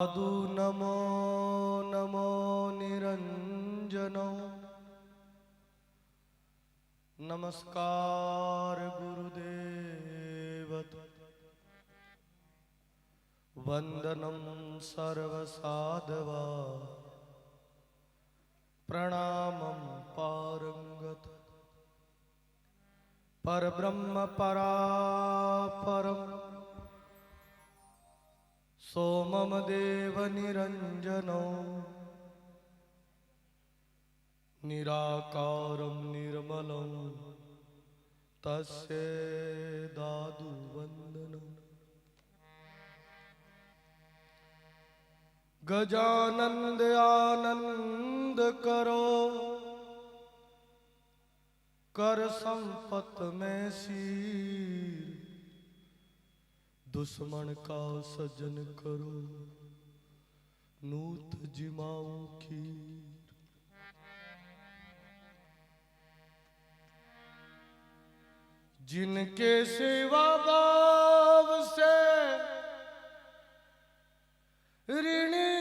साधु नमो नमो निरंजनो नमस्कार गुरुदेव वंदनम सर्वसाधवा प्रणामं पारंगत परब्रह्म परापरम सोमम देव निरंजनो निराकारं निर्मलं तस्य दादु वंदनम् गजानंद आनंद करो कर संपत में सीर दुश्मन का सजन करो नूत जिमाऊ खीर। जिनके सेवा भाव से ऋणी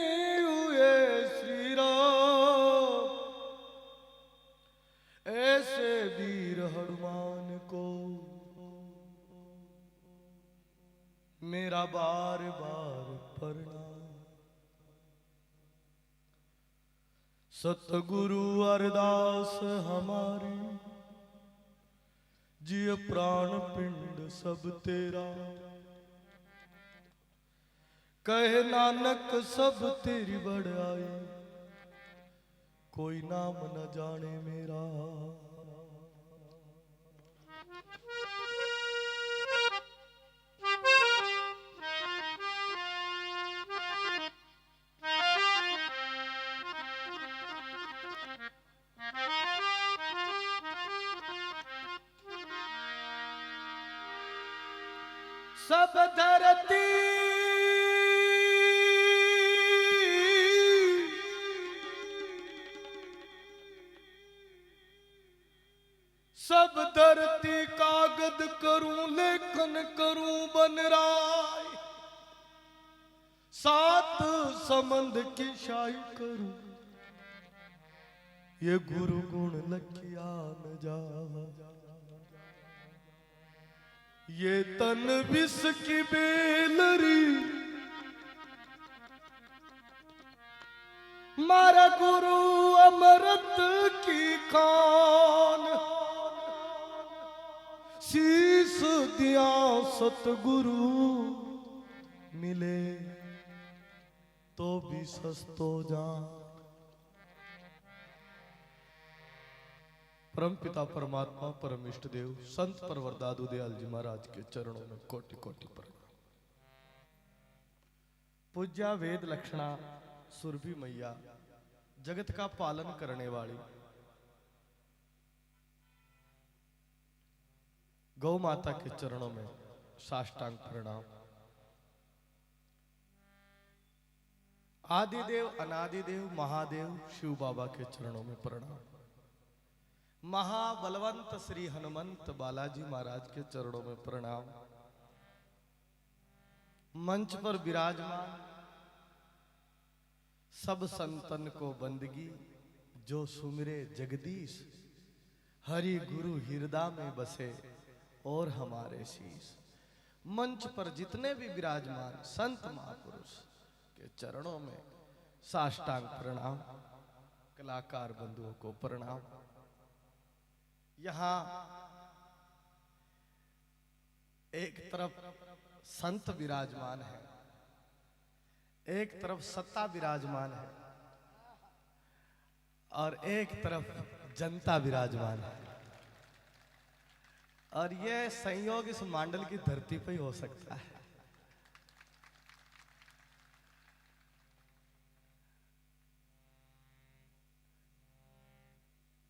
हुए श्री राम, ऐसे वीर हनुमान को मेरा बार बार प्रणाम। सतगुरु अरदास हमारी जिय प्राण पिंड सब तेरा, कहे नानक सब तेरी बड़ाई कोई नाम न जाने मेरा। सब धरती सब धरती कागद करूं लेखन करूं बनराय, सात समंद की शाही करूं ये गुरु गुण लखिया न जा। ये तन विष की बेलरी मारा गुरु अमृत की खान, शीस दिया सतगुरु मिले तो भी सस्तो जान। परम पिता परमात्मा परम इष्ट देव संत परवर दादू दयाल जी महाराज के चरणों में कोटि कोटि प्रणाम। पूज्या वेद लक्षणा सुरभि मैया जगत का पालन करने वाली गौ माता के चरणों में साष्टांग प्रणाम। आदिदेव अनादिदेव महादेव शिव बाबा के चरणों में प्रणाम। महाबलवंत श्री हनुमंत बालाजी महाराज के चरणों में प्रणाम। मंच पर विराजमान सब संतन को बंदगी जो सुमिरे जगदीश, हरि गुरु हृदय में बसे और हमारे शीश। मंच पर जितने भी विराजमान संत महापुरुष के चरणों में साष्टांग प्रणाम। कलाकार बंधुओं को प्रणाम। यहां एक तरफ संत विराजमान है, एक तरफ सत्ता विराजमान है और एक तरफ जनता विराजमान है। और यह संयोग इस मांडल की धरती पर ही हो सकता है।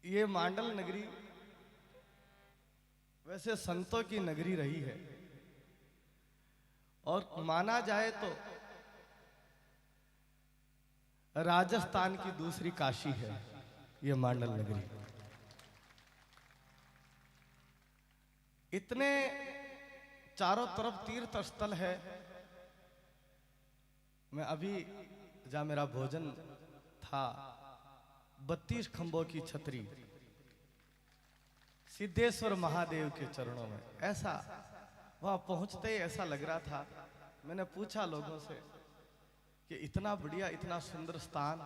ये मांडल नगरी वैसे संतों की नगरी रही है और माना जाए तो राजस्थान की दूसरी काशी है ये मांडल नगरी। इतने चारों तरफ तीर्थ स्थल है मैं अभी जहाँ मेरा भोजन था 32 खंभों की छतरी सिद्धेश्वर महादेव के चरणों में, ऐसा वहां पहुंचते ही ऐसा लग रहा था। मैंने पूछा लोगों से कि इतना बढ़िया इतना सुंदर स्थान,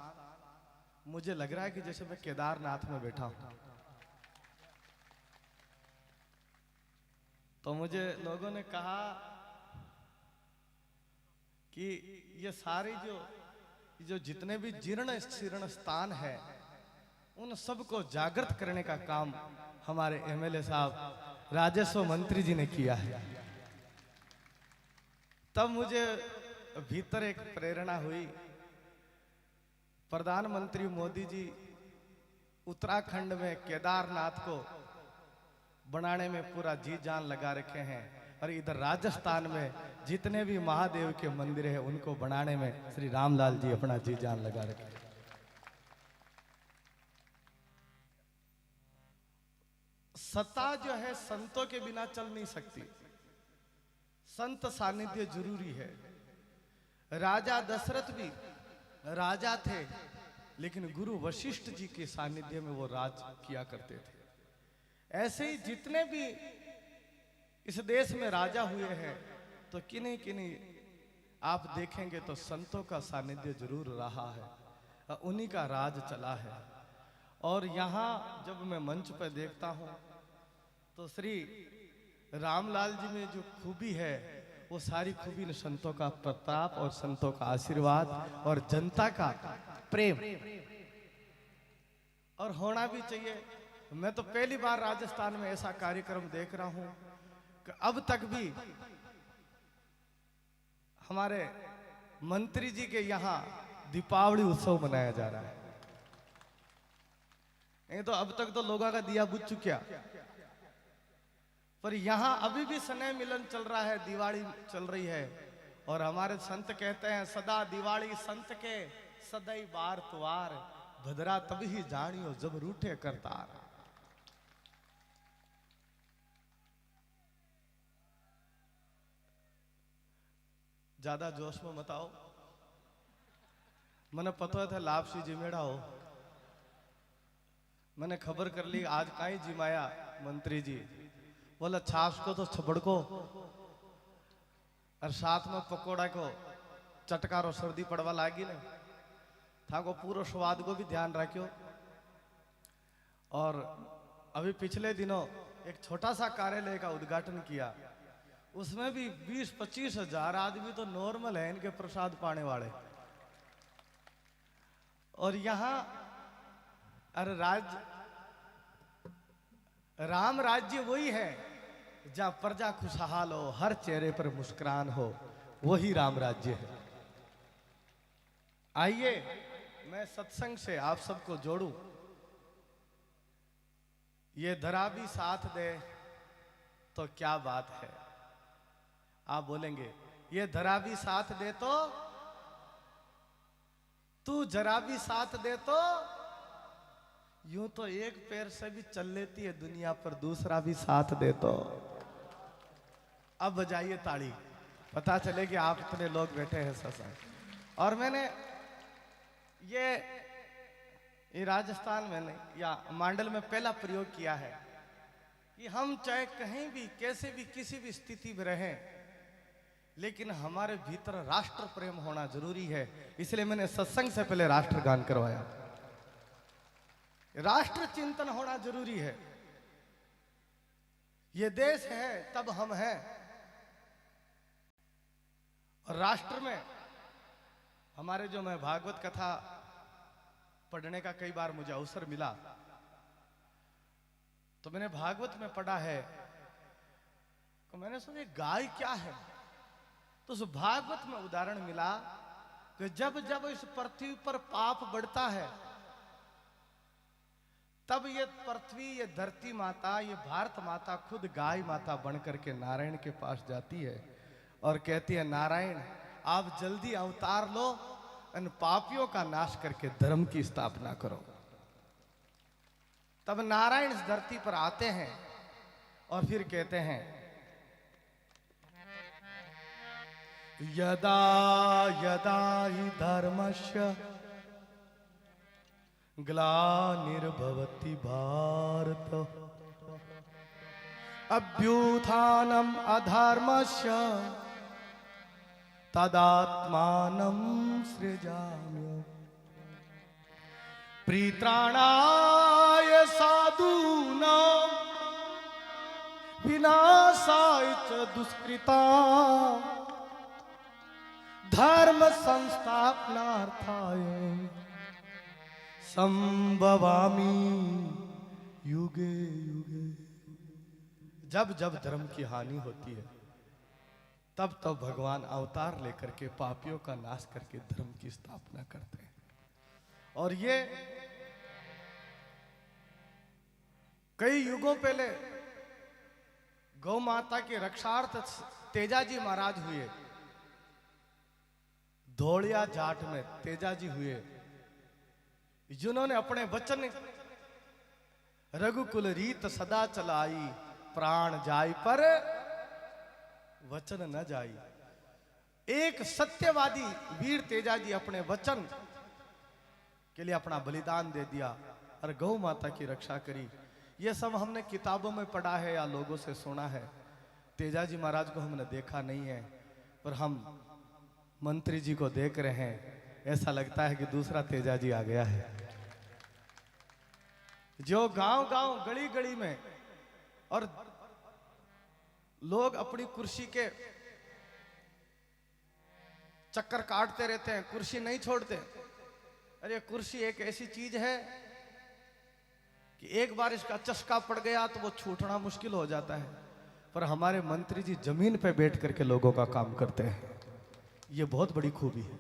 मुझे लग रहा है कि जैसे मैं केदारनाथ में बैठा हूं। तो मुझे लोगों ने कहा कि ये सारे जो जितने भी जीर्ण शीर्ण स्थान है उन सबको जागृत करने का काम हमारे एमएलए साहब राजस्व मंत्री जी ने किया है। तब मुझे भीतर एक प्रेरणा हुई। प्रधानमंत्री मोदी जी उत्तराखंड में केदारनाथ को बनाने में पूरा जी जान लगा रखे हैं, और इधर राजस्थान में जितने भी महादेव के मंदिर हैं उनको बनाने में श्री रामलाल जी अपना जी जान लगा रखे हैं। सत्ता जो है संतों के बिना चल नहीं सकती, संत सानिध्य जरूरी है। राजा दशरथ भी राजा थे, लेकिन गुरु वशिष्ठ जी के सानिध्य में वो राज किया करते थे। ऐसे ही जितने भी इस देश में राजा हुए हैं तो किन्हीं किन्हीं आप देखेंगे तो संतों का सानिध्य जरूर रहा है, उन्हीं का राज चला है। और यहाँ जब मैं मंच पर देखता हूँ तो श्री रामलाल जी में जो खूबी है वो सारी खूबी इन संतों का प्रताप और संतों का आशीर्वाद और जनता का प्रेम, और होना भी चाहिए। मैं तो पहली बार राजस्थान में ऐसा कार्यक्रम देख रहा हूं कि अब तक भी हमारे मंत्री जी के यहाँ दीपावली उत्सव मनाया जा रहा है। ये तो अब तक तो लोगों का दिया बुझ चुका, पर यहाँ अभी भी स्नेह मिलन चल रहा है, दिवाली चल रही है। और हमारे संत कहते हैं सदा दिवाली संत के सदैव बार तुआर, भद्रा तब ही जानियो जब रूठे करतार। ज्यादा जोश में मत आओ, मैंने पता था लापसी जिमेड़ा हो। मैंने खबर कर ली आज कहीं जिमाया मंत्री जी, बोला छाछ को तो छपड़ को और साथ में पकोड़ा को चटकारो सर्दी पड़वा लागी ने था को पूरा स्वाद को भी ध्यान रखियो। और अभी पिछले दिनों एक छोटा सा कार्यालय का उद्घाटन किया, उसमें भी 20-25 हजार आदमी तो नॉर्मल है इनके प्रसाद पाने वाले। और यहाँ अरे राम राज्य वही है जहां प्रजा खुशहाल हो, हर चेहरे पर मुस्कुरान हो, वही राम राज्य है। आइए मैं सत्संग से आप सबको जोड़ूं। ये धरा भी साथ दे तो क्या बात है। आप बोलेंगे ये धरा भी साथ दे तो, तू जरा भी साथ दे तो, यूं तो एक पैर से भी चल लेती है दुनिया पर, दूसरा भी साथ दे तो। अब बजाइए ताड़ी, पता चले कि आप इतने लोग बैठे हैं सत्संग। और मैंने ये राजस्थान में नहीं या मांडल में पहला प्रयोग किया है कि हम चाहे कहीं भी कैसे भी किसी भी स्थिति में रहें, लेकिन हमारे भीतर राष्ट्र प्रेम होना जरूरी है। इसलिए मैंने सत्संग से पहले राष्ट्रगान करवाया। राष्ट्र चिंतन होना जरूरी है। ये देश है तब हम हैं। और राष्ट्र में हमारे जो मैं भागवत कथा पढ़ने का कई बार मुझे अवसर मिला, तो मैंने भागवत में पढ़ा है तो मैंने सोचा गाय क्या है, तो उस भागवत में उदाहरण मिला कि जब जब इस पृथ्वी पर पाप बढ़ता है तब ये पृथ्वी, ये धरती माता, ये भारत माता खुद गाय माता बन करके नारायण के पास जाती है और कहती है नारायण आप जल्दी अवतार लो, इन पापियों का नाश करके धर्म की स्थापना करो। तब नारायण इस धरती पर आते हैं और फिर कहते हैं यदा यदा हि धर्मस्य ग्लानिर्भवति भारत अभ्युत्थानम् अधर्मस्य तदात्मानं सृजाम्यहम् परित्राणाय साधूनां विनाशाय च दुष्कृतां धर्म संस्थापनार्थाय संभवामि युगे युगे। जब जब धर्म की हानि होती है तब तब भगवान अवतार लेकर के पापियों का नाश करके धर्म की स्थापना करते हैं। और ये कई युगों पहले गौ माता के रक्षार्थ तेजाजी महाराज हुए, धौलिया जाट में तेजाजी हुए, जिन्होंने अपने वचन रघुकुल रीत सदा चलाई, प्राण जाय पर वचन न जाई। एक सत्यवादी वीर तेजाजी अपने वचन के लिए अपना बलिदान दे दिया और गौ माता की रक्षा करी। ये सब हमने किताबों में पढ़ा है या लोगों से सुना है। तेजाजी महाराज को हमने देखा नहीं है, पर हम मंत्री जी को देख रहे हैं, ऐसा लगता है कि दूसरा तेजाजी आ गया है, जो गांव गांव गली गली में और लोग अपनी कुर्सी के चक्कर काटते रहते हैं, कुर्सी नहीं छोड़ते। अरे कुर्सी एक ऐसी चीज है कि एक बार इसका चस्का पड़ गया तो वो छूटना मुश्किल हो जाता है, पर हमारे मंत्री जी जमीन पे बैठ करके लोगों का काम करते हैं। ये बहुत बड़ी खूबी है।